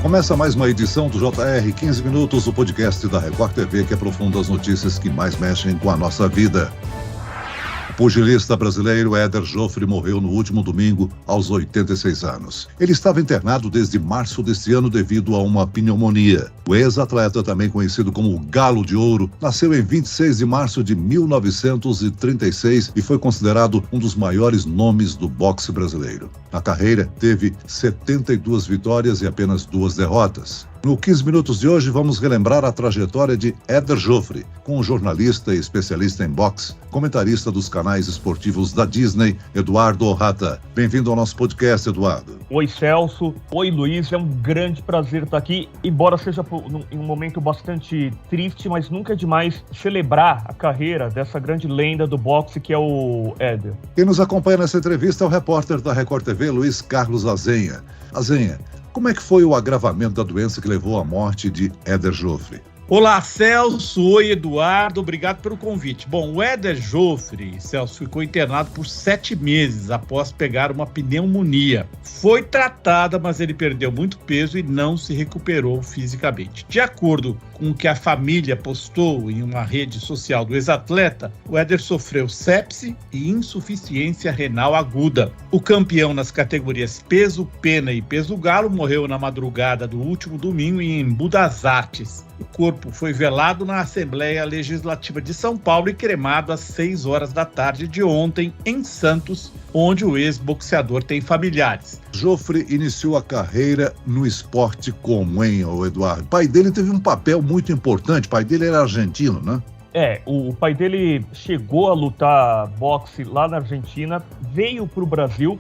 Começa mais uma edição do JR 15 Minutos, o podcast da Record TV que aprofunda as notícias que mais mexem com a nossa vida. O pugilista brasileiro Éder Joffre morreu no último domingo, aos 86 anos. Ele estava internado desde março deste ano devido a uma pneumonia. O ex-atleta, também conhecido como Galo de Ouro, nasceu em 26 de março de 1936 e foi considerado um dos maiores nomes do boxe brasileiro. Na carreira, teve 72 vitórias e apenas 2 derrotas. No 15 Minutos de hoje, vamos relembrar a trajetória de Éder Joffre, com o jornalista e especialista em boxe, comentarista dos canais esportivos da Disney, Eduardo Orrata. Bem-vindo ao nosso podcast, Eduardo. Oi, Celso. Oi, Luiz. É um grande prazer estar aqui, embora seja em um momento bastante triste, mas nunca é demais celebrar a carreira dessa grande lenda do boxe que é o Éder. Quem nos acompanha nessa entrevista é o repórter da Record TV, Luiz Carlos Azenha. Azenha, como é que foi o agravamento da doença que levou à morte de Éder Joffre? Olá, Celso. Oi, Eduardo. Obrigado pelo convite. Bom, o Éder Joffre, Celso, ficou internado por 7 meses após pegar uma pneumonia. Foi tratada, mas ele perdeu muito peso e não se recuperou fisicamente. De acordo com o que a família postou em uma rede social do ex-atleta, o Éder sofreu sepse e insuficiência renal aguda. O campeão nas categorias peso pena e peso galo morreu na madrugada do último domingo em Embu das Artes. O corpo foi velado na Assembleia Legislativa de São Paulo e cremado às 6 horas da tarde de ontem em Santos, onde o ex-boxeador tem familiares. Joffre iniciou a carreira no esporte como, hein, Eduardo? O pai dele teve um papel muito importante, o pai dele era argentino, né? O pai dele chegou a lutar boxe lá na Argentina, veio para o Brasil,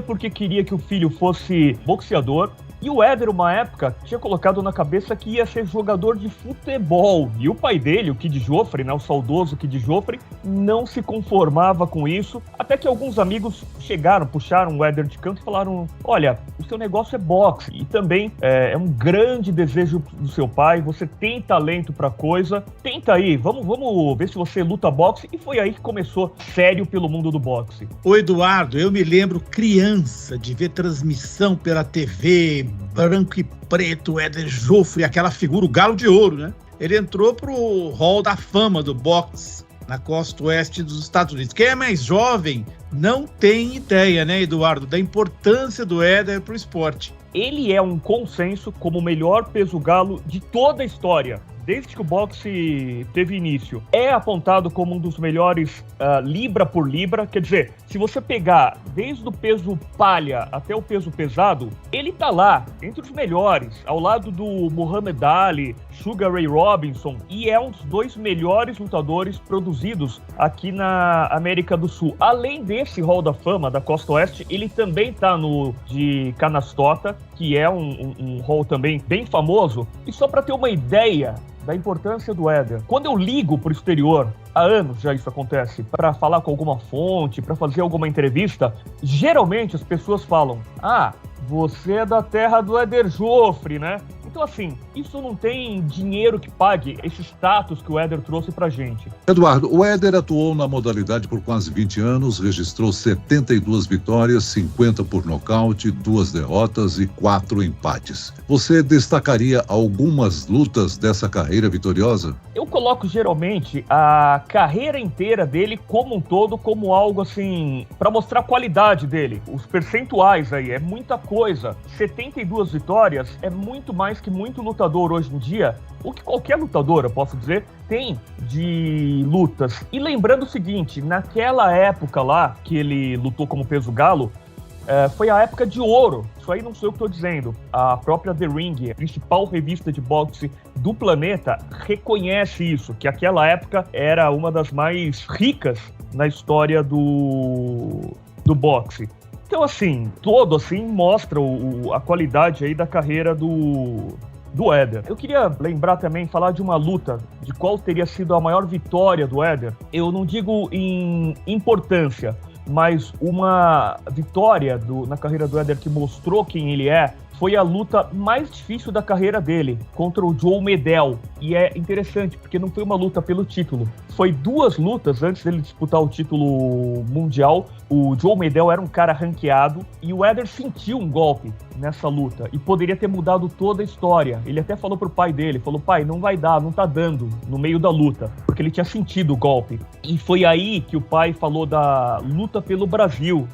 porque queria que o filho fosse boxeador. E o Éder, uma época, tinha colocado na cabeça que ia ser jogador de futebol. E o pai dele, o Kid Joffre, né, o saudoso Kid Joffre, não se conformava com isso. Até que alguns amigos chegaram, puxaram o Éder de canto e falaram: olha, o seu negócio é boxe. E também é um grande desejo do seu pai, você tem talento pra coisa. Tenta aí, vamos ver se você luta boxe. E foi aí que começou sério pelo mundo do boxe. Ô Eduardo, eu me lembro criança de ver transmissão pela TV, branco e preto, Éder Joffre, aquela figura, o Galo de Ouro, né? Ele entrou pro hall da fama do boxe na costa oeste dos Estados Unidos. Quem é mais jovem não tem ideia, né, Eduardo, da importância do Éder pro esporte. Ele é um consenso como o melhor peso galo de toda a história. Desde que o boxe teve início, é apontado como um dos melhores libra por libra. Quer dizer, se você pegar desde o peso palha até o peso pesado, ele tá lá, entre os melhores, ao lado do Muhammad Ali, Sugar Ray Robinson, e é um dos 2 melhores lutadores produzidos aqui na América do Sul. Além desse Hall da Fama da Costa Oeste, ele também tá no de Canastota, que é um hall também bem famoso. E só para ter uma ideia da importância do Éder, quando eu ligo pro exterior, há anos já isso acontece, para falar com alguma fonte, para fazer alguma entrevista, geralmente as pessoas falam: ah, você é da terra do Éder Joffre, né? Então, assim, isso não tem dinheiro que pague esse status que o Éder trouxe pra gente. Eduardo, o Éder atuou na modalidade por quase 20 anos, registrou 72 vitórias, 50 por nocaute, 2 derrotas e 4 empates. Você destacaria algumas lutas dessa carreira vitoriosa? Eu coloco geralmente a carreira inteira dele como um todo como algo assim, pra mostrar a qualidade dele. Os percentuais aí, é muita coisa. 72 vitórias é muito mais que muito lutador hoje em dia, o que qualquer lutador, eu posso dizer, tem de lutas. E lembrando o seguinte, naquela época lá, que ele lutou como peso galo, foi a época de ouro. Isso aí não sou eu que estou dizendo. A própria The Ring, a principal revista de boxe do planeta, reconhece isso, que aquela época era uma das mais ricas na história do boxe. Então, assim, mostra a qualidade aí da carreira do Éder. Eu queria lembrar também, falar de uma luta, de qual teria sido a maior vitória do Éder. Eu não digo em importância, mas uma vitória na carreira do Éder que mostrou quem ele é, foi a luta mais difícil da carreira dele, contra o Joe Medel. E é interessante, porque não foi uma luta pelo título. Foi 2 lutas antes dele disputar o título mundial. O Joe Medel era um cara ranqueado e o Éder sentiu um golpe nessa luta e poderia ter mudado toda a história. Ele até falou pro pai dele, falou: pai, não vai dar, não tá dando no meio da luta, porque ele tinha sentido o golpe. E foi aí que o pai falou da luta pelo Brasil,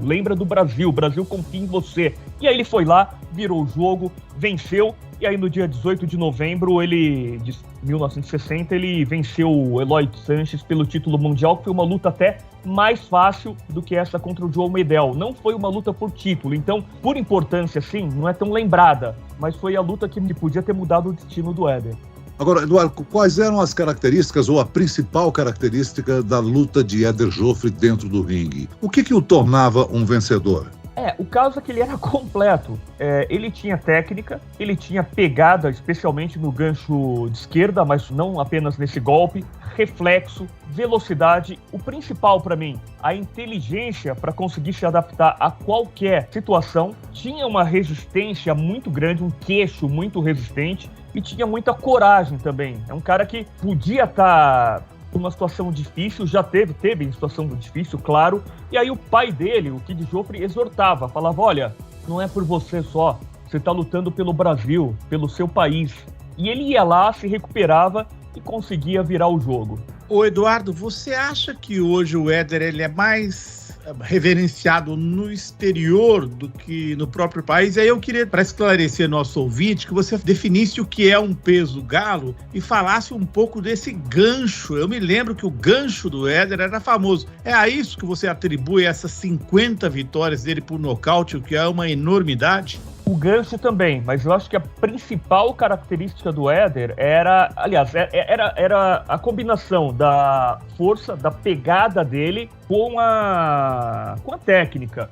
lembra do Brasil, o Brasil confia em você. E aí ele foi lá, virou o jogo, venceu, e aí no dia 18 de novembro, de 1960, ele venceu o Eloy Sanches pelo título mundial, que foi uma luta até mais fácil do que essa contra o Joe Medel. Não foi uma luta por título, então, por importância, sim, não é tão lembrada, mas foi a luta que podia ter mudado o destino do Éder. Agora, Eduardo, quais eram as características ou a principal característica da luta de Éder Joffre dentro do ringue? O que o tornava um vencedor? O caso é que ele era completo. Ele tinha técnica, ele tinha pegada, especialmente no gancho de esquerda, mas não apenas nesse golpe, reflexo, velocidade. O principal para mim, a inteligência para conseguir se adaptar a qualquer situação. Tinha uma resistência muito grande, um queixo muito resistente e tinha muita coragem também. É um cara que podia estar uma situação difícil, já teve situação difícil, claro, e aí o pai dele, o Kid Joffre, exortava, falava: olha, não é por você só, você tá lutando pelo Brasil, pelo seu país. E ele ia lá, se recuperava e conseguia virar o jogo. Ô Eduardo, você acha que hoje o Éder ele é mais reverenciado no exterior do que no próprio país? Aí eu queria, para esclarecer nosso ouvinte, que você definisse o que é um peso galo e falasse um pouco desse gancho. Eu me lembro que o gancho do Éder era famoso. É a isso que você atribui essas 50 vitórias dele por nocaute, o que é uma enormidade? O gancho também, mas eu acho que a principal característica do Éder era a combinação da força, da pegada dele com a técnica.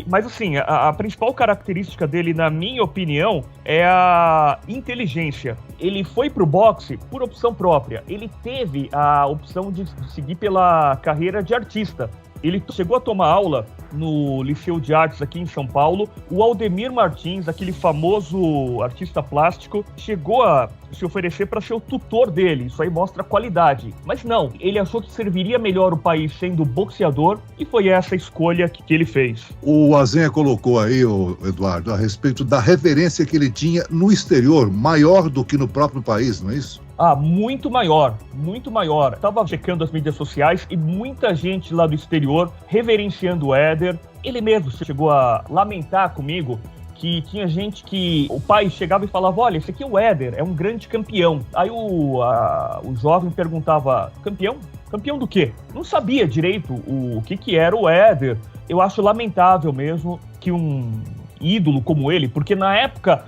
Mas assim, a principal característica dele, na minha opinião, é a inteligência. Ele foi pro boxe por opção própria. Ele teve a opção de seguir pela carreira de artista. Ele chegou a tomar aula no Liceu de Artes aqui em São Paulo. O Aldemir Martins, aquele famoso artista plástico, chegou a se oferecer para ser o tutor dele. Isso aí mostra a qualidade. Mas não, ele achou que serviria melhor o país sendo boxeador e foi essa a escolha que ele fez. O Azenha colocou aí, Eduardo, a respeito da referência que ele tinha no exterior, maior do que no próprio país, não é isso? Muito maior, muito maior. Tava checando as mídias sociais e muita gente lá do exterior reverenciando o Éder. Ele mesmo chegou a lamentar comigo que tinha gente que o pai chegava e falava: olha, esse aqui é o Éder, é um grande campeão. Aí o jovem perguntava: campeão? Campeão do quê? Não sabia direito o que era o Éder. Eu acho lamentável mesmo que um ídolo como ele, porque na época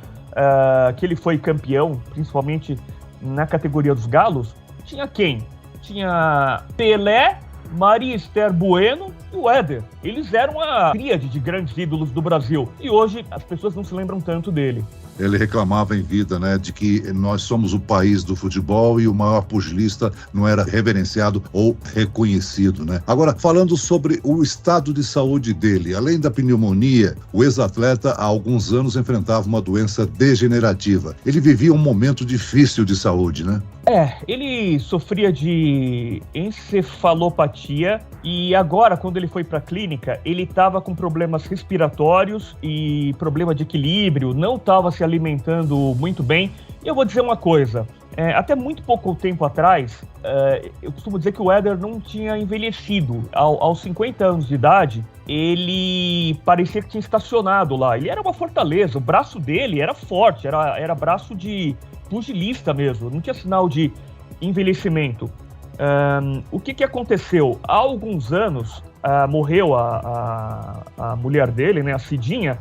que ele foi campeão, principalmente na categoria dos galos, tinha quem? Tinha Pelé, Maria Esther Bueno e o Éder. Eles eram a tríade de grandes ídolos do Brasil. E hoje as pessoas não se lembram tanto dele. Ele reclamava em vida, né, de que nós somos o país do futebol e o maior pugilista não era reverenciado ou reconhecido, né? Agora, falando sobre o estado de saúde dele, além da pneumonia, o ex-atleta há alguns anos enfrentava uma doença degenerativa. Ele vivia um momento difícil de saúde, né? Ele sofria de encefalopatia e agora, quando ele foi para a clínica, ele estava com problemas respiratórios e problema de equilíbrio, não estava se alimentando muito bem. E eu vou dizer uma coisa, até muito pouco tempo atrás, eu costumo dizer que o Éder não tinha envelhecido. Aos 50 anos de idade, ele parecia que tinha estacionado lá. Ele era uma fortaleza, o braço dele era forte, era braço de pugilista mesmo, não tinha sinal de envelhecimento. O que aconteceu? Há alguns anos morreu a mulher dele, né, a Cidinha,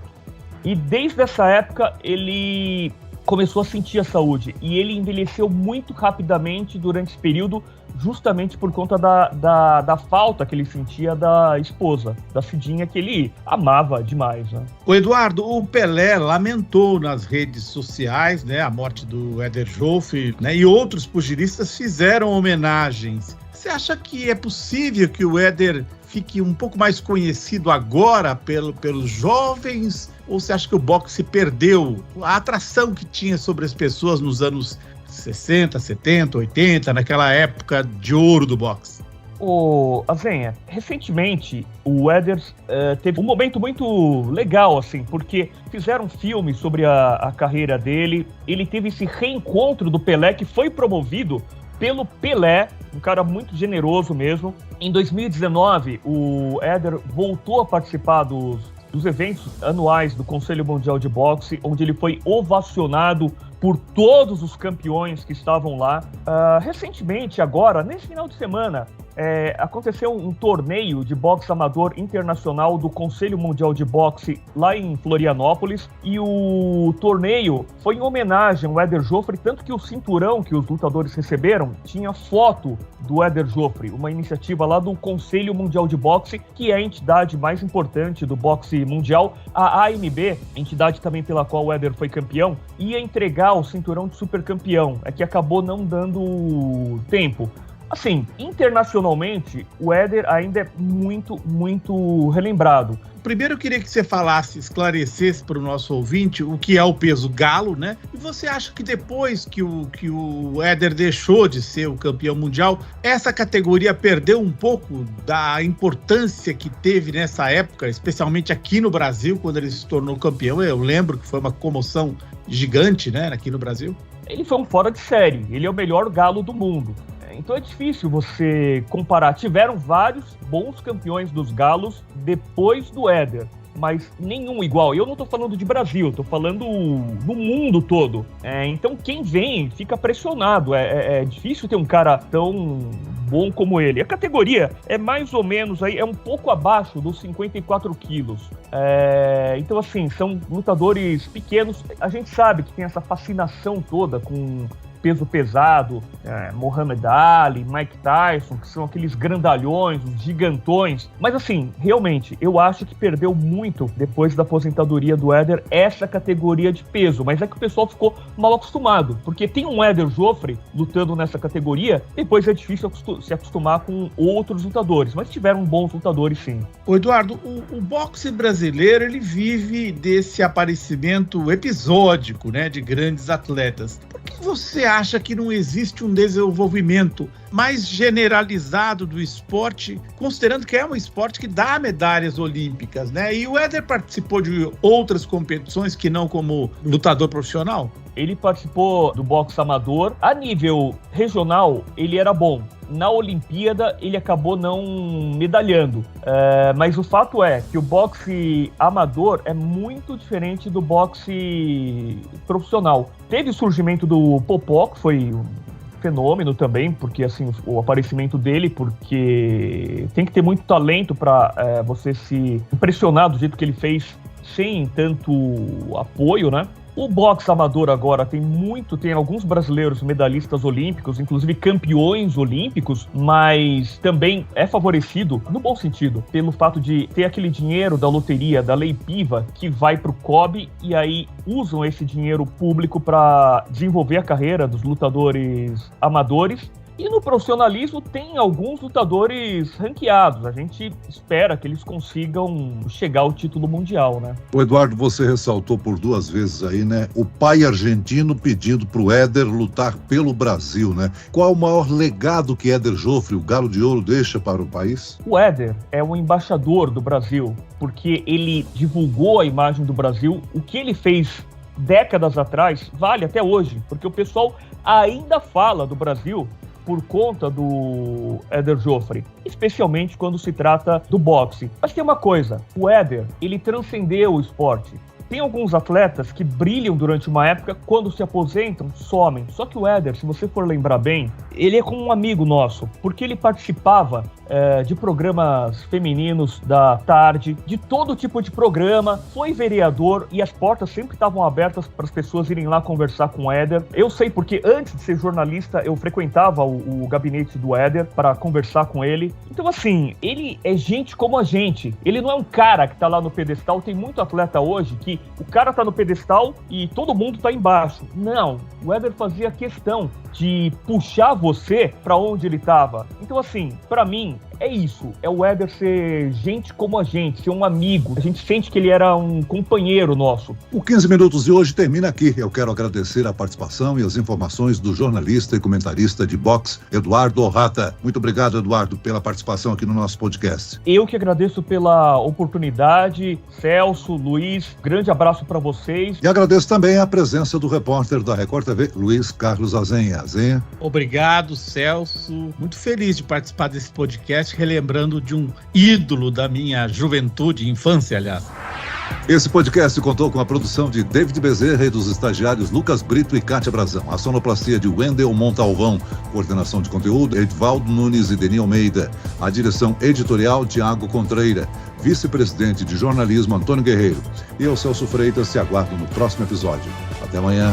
e desde essa época ele começou a sentir a saúde e ele envelheceu muito rapidamente durante esse período, justamente por conta da falta que ele sentia da esposa, da Cidinha, que ele amava demais, né? O Eduardo, o Pelé lamentou nas redes sociais, né, a morte do Éder Joffre, né, e outros pugilistas fizeram homenagens. Você acha que é possível que o Éder fique um pouco mais conhecido agora pelos jovens? Ou você acha que o boxe perdeu a atração que tinha sobre as pessoas nos anos 60, 70, 80, naquela época de ouro do boxe? Azenha, recentemente o Éder teve um momento muito legal, assim, porque fizeram um filme sobre a carreira dele. Ele teve esse reencontro do Pelé, que foi promovido pelo Pelé, um cara muito generoso mesmo. Em 2019, o Éder voltou a participar dos eventos anuais do Conselho Mundial de Boxe, onde ele foi ovacionado por todos os campeões que estavam lá. Recentemente, agora, nesse final de semana, aconteceu um torneio de boxe amador internacional do Conselho Mundial de Boxe lá em Florianópolis, e o torneio foi em homenagem ao Éder Joffre, tanto que o cinturão que os lutadores receberam tinha foto do Éder Joffre, uma iniciativa lá do Conselho Mundial de Boxe, que é a entidade mais importante do boxe mundial. A AMB, entidade também pela qual o Éder foi campeão, ia entregar o cinturão de supercampeão, que acabou não dando tempo. Assim, internacionalmente, o Éder ainda é muito, muito relembrado. Primeiro eu queria que você esclarecesse para o nosso ouvinte o que é o peso galo, né? E você acha que depois que o Éder deixou de ser o campeão mundial, essa categoria perdeu um pouco da importância que teve nessa época, especialmente aqui no Brasil, quando ele se tornou campeão? Eu lembro que foi uma comoção gigante, né, aqui no Brasil. Ele foi um fora de série, ele é o melhor galo do mundo. Então é difícil você comparar. Tiveram vários bons campeões dos galos depois do Éder, mas nenhum igual. E eu não tô falando de Brasil, eu tô falando no mundo todo. Então quem vem fica pressionado. É difícil ter um cara tão bom como ele. A categoria é mais ou menos aí, é um pouco abaixo dos 54 quilos. Então assim, são lutadores pequenos. A gente sabe que tem essa fascinação toda com peso pesado, Muhammad Ali, Mike Tyson, que são aqueles grandalhões, os gigantões. Mas assim, realmente, eu acho que perdeu muito depois da aposentadoria do Éder essa categoria de peso. Mas é que o pessoal ficou mal acostumado, porque tem um Éder Joffre lutando nessa categoria, depois é difícil se acostumar com outros lutadores. Mas tiveram bons lutadores, sim. Ô Eduardo, o boxe brasileiro, ele vive desse aparecimento episódico, né, de grandes atletas. Por que você acha que não existe um desenvolvimento mais generalizado do esporte, considerando que é um esporte que dá medalhas olímpicas, né? E o Éder participou de outras competições que não como lutador profissional? Ele participou do boxe amador. A nível regional, ele era bom. Na Olimpíada, ele acabou não medalhando. Mas o fato é que o boxe amador é muito diferente do boxe profissional. Teve o surgimento do Popó, que foi um fenômeno também, porque assim, o aparecimento dele, porque tem que ter muito talento para você se impressionar do jeito que ele fez, sem tanto apoio, né? O boxe amador agora tem alguns brasileiros medalhistas olímpicos, inclusive campeões olímpicos, mas também é favorecido, no bom sentido, pelo fato de ter aquele dinheiro da loteria, da Lei Piva, que vai pro COB, e aí usam esse dinheiro público para desenvolver a carreira dos lutadores amadores. E no profissionalismo tem alguns lutadores ranqueados. A gente espera que eles consigam chegar ao título mundial, né? O Eduardo, você ressaltou por 2 vezes aí, né? O pai argentino pedindo pro Éder lutar pelo Brasil, né? Qual o maior legado que Éder Joffre, o Galo de Ouro, deixa para o país? O Éder é o embaixador do Brasil, porque ele divulgou a imagem do Brasil. O que ele fez décadas atrás vale até hoje, porque o pessoal ainda fala do Brasil por conta do Éder Joffre, especialmente quando se trata do boxe. Mas tem uma coisa, o Éder, ele transcendeu o esporte. Tem alguns atletas que brilham durante uma época, quando se aposentam, somem. Só que o Éder, se você for lembrar bem, ele é como um amigo nosso, porque ele participava de programas femininos da tarde, de todo tipo de programa, foi vereador e as portas sempre estavam abertas para as pessoas irem lá conversar com o Éder. Eu sei porque antes de ser jornalista, eu frequentava o gabinete do Éder para conversar com ele. Então assim, ele é gente como a gente. Ele não é um cara que tá lá no pedestal. Tem muito atleta hoje que o cara tá no pedestal e todo mundo tá embaixo. Não, o Éder fazia questão de puxar você para onde ele tava. Então assim, para mim, é isso. É o Éder ser gente como a gente, ser um amigo. A gente sente que ele era um companheiro nosso. O 15 Minutos de hoje termina aqui. Eu quero agradecer a participação e as informações do jornalista e comentarista de boxe, Eduardo Orrata. Muito obrigado, Eduardo, pela participação aqui no nosso podcast. Eu que agradeço pela oportunidade. Celso, Luiz, grande abraço para vocês. E agradeço também a presença do repórter da Record TV, Luiz Carlos Azenha. Azenha. Obrigado, Celso. Muito feliz de participar desse podcast, relembrando de um ídolo da minha juventude, infância, aliás. Esse podcast contou com a produção de David Bezerra e dos estagiários Lucas Brito e Kátia Brazão. A sonoplastia de Wendel Montalvão. Coordenação de conteúdo, Edvaldo Nunes e Deni Almeida. A direção editorial, Tiago Contreira. Vice-presidente de jornalismo, Antônio Guerreiro. E eu, Celso Freitas, te aguardo no próximo episódio. Até amanhã.